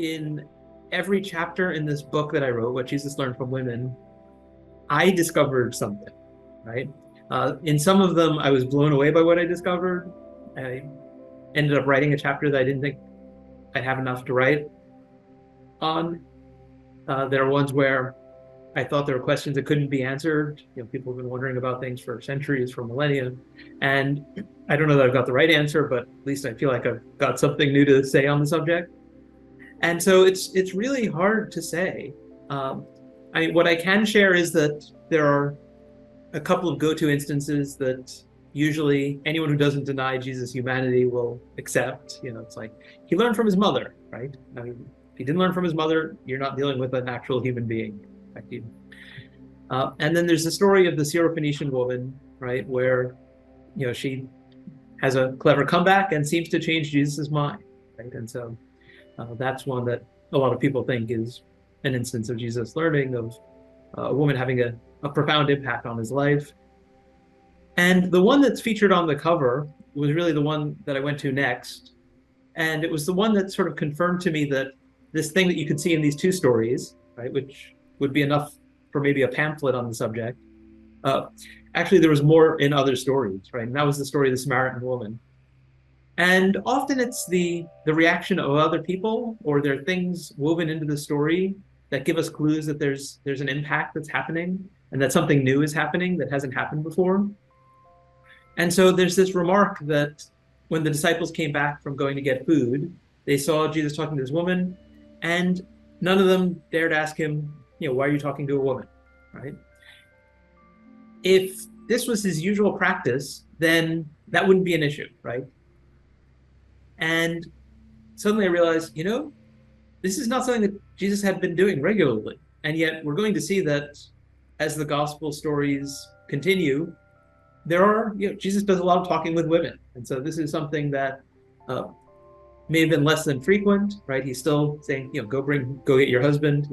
in every chapter in this book that I wrote, What Jesus Learned from Women, I discovered something, right? In some of them, I was blown away by what I discovered. I ended up writing a chapter that I didn't think I'd have enough to write on. There are ones where I thought there were questions that couldn't be answered. People have been wondering about things for centuries, for millennia. And I don't know that I've got the right answer, but at least I feel like I've got something new to say on the subject. And so it's really hard to say. What I can share is that there are a couple of go-to instances that usually anyone who doesn't deny Jesus' humanity will accept. It's like, he learned from his mother, right? I mean, if he didn't learn from his mother, you're not dealing with an actual human being. And then there's the story of the Syrophoenician woman, right, where she has a clever comeback and seems to change Jesus' mind, right? And so that's one that a lot of people think is an instance of Jesus learning, of a woman having a profound impact on his life. And the one that's featured on the cover was really the one that I went to next. And it was the one that sort of confirmed to me that this thing that you could see in these two stories, right, which would be enough for maybe a pamphlet on the subject. Actually, there was more in other stories, right? And that was the story of the Samaritan woman. And often it's the reaction of other people, or there are things woven into the story that give us clues that there's an impact that's happening and that something new is happening that hasn't happened before. And so there's this remark that when the disciples came back from going to get food, they saw Jesus talking to this woman, and none of them dared ask him, why are you talking to a woman, right? If this was his usual practice, then that wouldn't be an issue, right? And suddenly I realized, this is not something that Jesus had been doing regularly. And yet we're going to see that as the gospel stories continue, Jesus does a lot of talking with women. And so this is something that may have been less than frequent, right? He's still saying, go get your husband.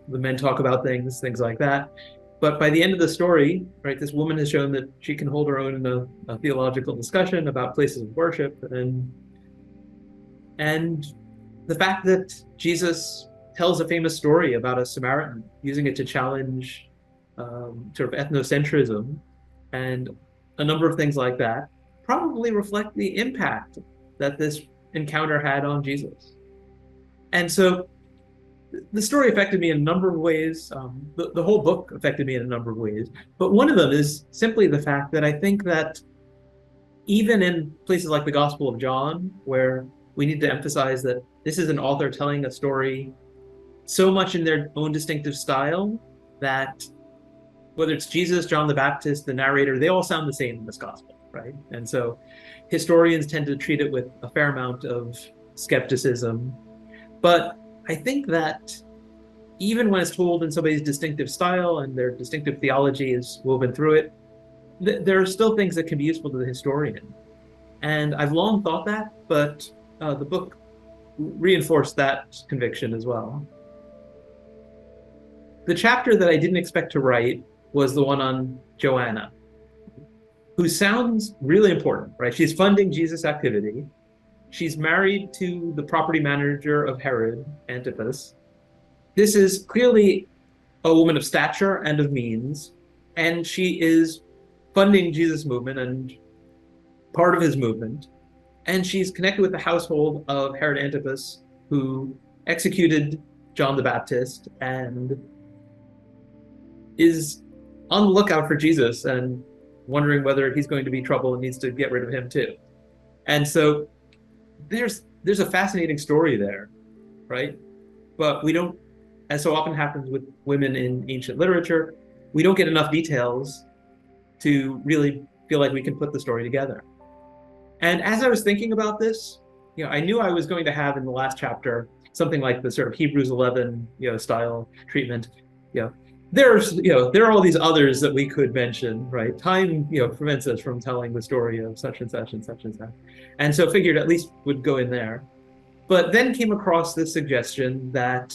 The men talk about things like that. But by the end of the story, right, this woman has shown that she can hold her own in a theological discussion about places of worship. And the fact that Jesus tells a famous story about a Samaritan, using it to challenge sort of ethnocentrism and a number of things like that, probably reflect the impact that this encounter had on Jesus. And so the story affected me in a number of ways. The whole book affected me in a number of ways. But one of them is simply the fact that I think that even in places like the Gospel of John, where we need to emphasize that this is an author telling a story so much in their own distinctive style that whether it's Jesus, John the Baptist, the narrator, they all sound the same in this gospel, right? And so historians tend to treat it with a fair amount of skepticism. But I think that even when it's told in somebody's distinctive style and their distinctive theology is woven through it, there are still things that can be useful to the historian. And I've long thought that, but the book reinforced that conviction as well. The chapter that I didn't expect to write was the one on Joanna, who sounds really important, right? She's funding Jesus' activity. She's married to the property manager of Herod, Antipas. This is clearly a woman of stature and of means, and she is funding Jesus' movement and part of his movement. And she's connected with the household of Herod Antipas, who executed John the Baptist and is on the lookout for Jesus and wondering whether he's going to be trouble and needs to get rid of him too. And so there's a fascinating story there, right? But we don't, as so often happens with women in ancient literature, we don't get enough details to really feel like we can put the story together. And as I was thinking about this, I knew I was going to have in the last chapter something like the sort of Hebrews 11, style treatment. There are all these others that we could mention, right? Time, prevents us from telling the story of such and such and such and such. And so figured at least would go in there. But then came across this suggestion that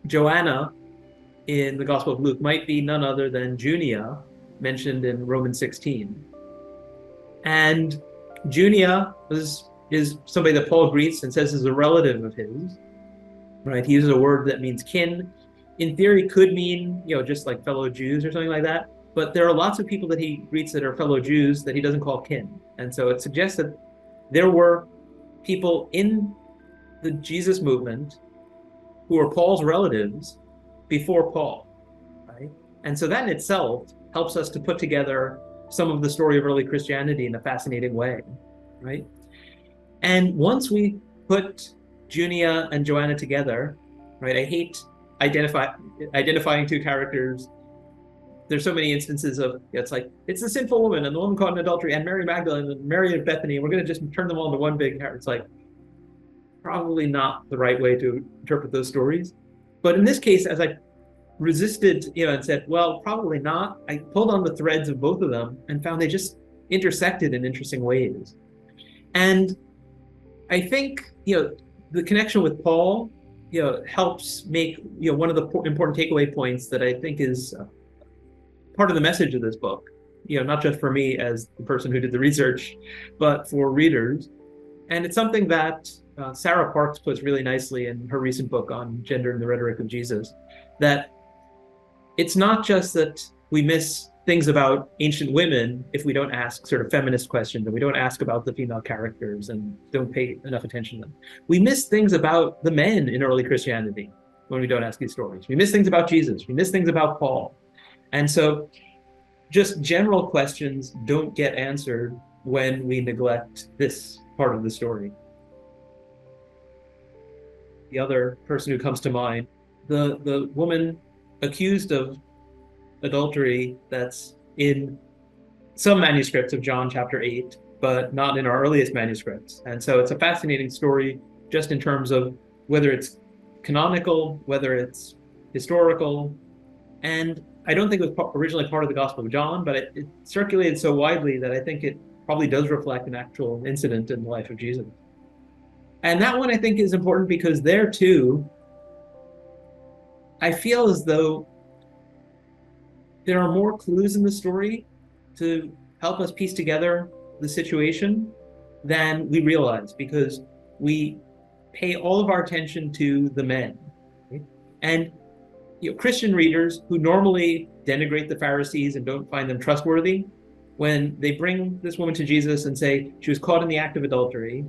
Joanna in the Gospel of Luke might be none other than Junia, mentioned in Romans 16. And Junia is somebody that Paul greets and says is a relative of his. right? He uses a word that means kin. In theory, could mean, just like fellow Jews or something like that. But there are lots of people that he greets that are fellow Jews that he doesn't call kin. And so it suggests that there were people in the Jesus movement who were Paul's relatives before Paul, right? And so that in itself helps us to put together some of the story of early Christianity in a fascinating way, right? And once we put Junia and Joanna together, right? I hate identifying two characters. There's so many instances of it's like it's the sinful woman and the woman caught in adultery and Mary Magdalene and Mary of Bethany, and we're going to just turn them all into one big character. It's like probably not the right way to interpret those stories. But in this case, as I resisted, and said, well, probably not, I pulled on the threads of both of them and found they just intersected in interesting ways. And I think, the connection with Paul, helps make, one of the important takeaway points that I think is part of the message of this book, not just for me as the person who did the research, but for readers. And it's something that Sarah Parks puts really nicely in her recent book on gender and the rhetoric of Jesus, that it's not just that we miss things about ancient women if we don't ask sort of feminist questions and we don't ask about the female characters and don't pay enough attention to them. We miss things about the men in early Christianity when we don't ask these stories. We miss things about Jesus. We miss things about Paul. And so just general questions don't get answered when we neglect this part of the story. The other person who comes to mind, the woman accused of adultery that's in some manuscripts of John chapter 8, but not in our earliest manuscripts. And so it's a fascinating story just in terms of whether it's canonical, whether it's historical. And I don't think it was originally part of the Gospel of John, but it circulated so widely that I think it probably does reflect an actual incident in the life of Jesus. And that one I think is important because there too, I feel as though there are more clues in the story to help us piece together the situation than we realize, because we pay all of our attention to the men. Okay? And Christian readers who normally denigrate the Pharisees and don't find them trustworthy, when they bring this woman to Jesus and say she was caught in the act of adultery,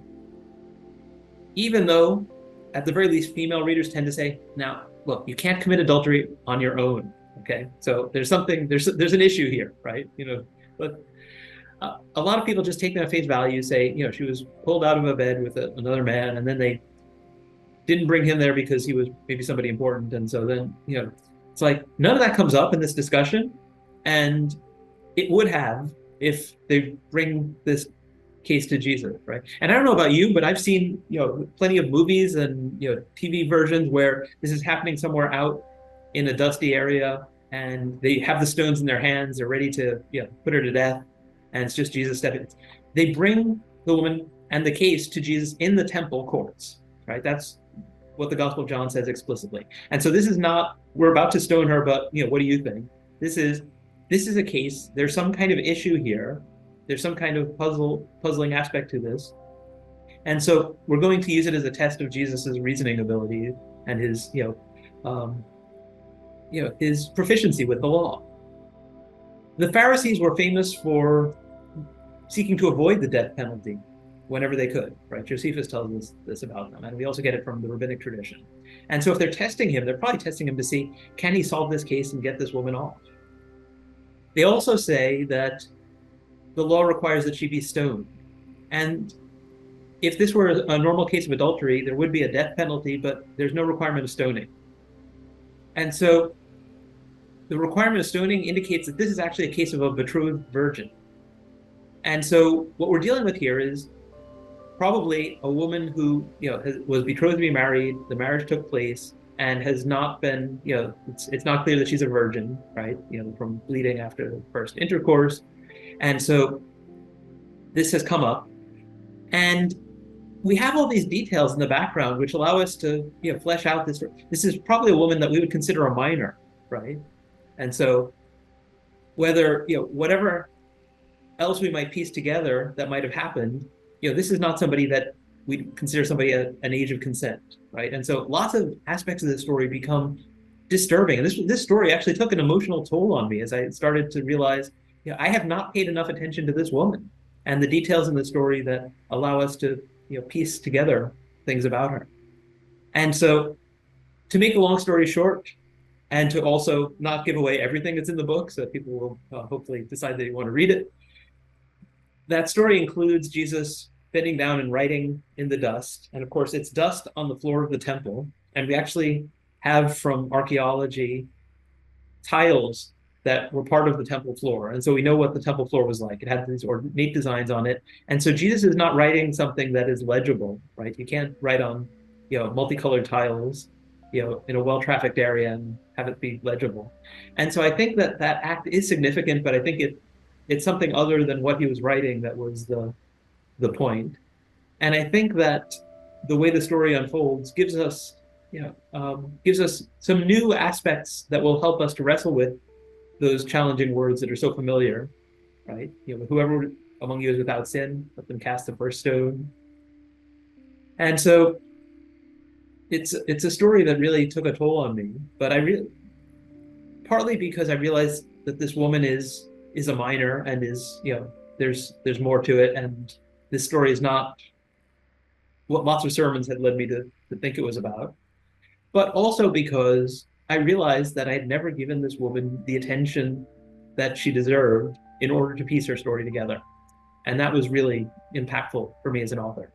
even though at the very least female readers tend to say, now look, you can't commit adultery on your own. Okay, so there's an issue here, right? But a lot of people just take them at face value, say, she was pulled out of a bed with another man, and then they didn't bring him there because he was maybe somebody important, and so then it's like none of that comes up in this discussion, and it would have if they bring this case to Jesus, right? And I don't know about you, but I've seen plenty of movies and TV versions where this is happening somewhere out in a dusty area, and they have the stones in their hands, they're ready to put her to death, and it's just Jesus stepping. They bring the woman and the case to Jesus in the temple courts, right? That's what the Gospel of John says explicitly. And so this is not, we're about to stone her, but what do you think? This is a case, there's some kind of issue here, there's some kind of puzzling aspect to this. And so we're going to use it as a test of Jesus's reasoning ability and his his proficiency with the law. The Pharisees were famous for seeking to avoid the death penalty whenever they could, right? Josephus tells us this about them, and we also get it from the rabbinic tradition. And so if they're testing him, they're probably testing him to see, can he solve this case and get this woman off? They also say that the law requires that she be stoned. And if this were a normal case of adultery, there would be a death penalty, but there's no requirement of stoning. And so the requirement of stoning indicates that this is actually a case of a betrothed virgin. And so what we're dealing with here is probably a woman who was betrothed to be married, the marriage took place, and has not been, it's not clear that she's a virgin, right? From bleeding after the first intercourse. And so this has come up. And we have all these details in the background which allow us to flesh out this. This is probably a woman that we would consider a minor, right? And so whether, whatever else we might piece together that might have happened, this is not somebody that we consider somebody at an age of consent, right? And so lots of aspects of this story become disturbing. And this story actually took an emotional toll on me as I started to realize, I have not paid enough attention to this woman and the details in the story that allow us to, piece together things about her. And so, to make a long story short, and to also not give away everything that's in the book, so that people will hopefully decide they want to read it, that story includes Jesus bending down and writing in the dust. And of course, it's dust on the floor of the temple. And we actually have from archaeology tiles that were part of the temple floor. And so we know what the temple floor was like. It had these ornate designs on it. And so Jesus is not writing something that is legible, right? You can't write on, multicolored tiles, in a well-trafficked area and have it be legible. And so I think that that act is significant, but I think it's something other than what he was writing that was the point. And I think that the way the story unfolds gives us some new aspects that will help us to wrestle with those challenging words that are so familiar, right? Whoever among you is without sin, let them cast the first stone. And so it's a story that really took a toll on me, but partly because I realized that this woman is a minor and is, there's more to it, and this story is not what lots of sermons had led me to think it was about. But also because I realized that I had never given this woman the attention that she deserved in order to piece her story together. And that was really impactful for me as an author.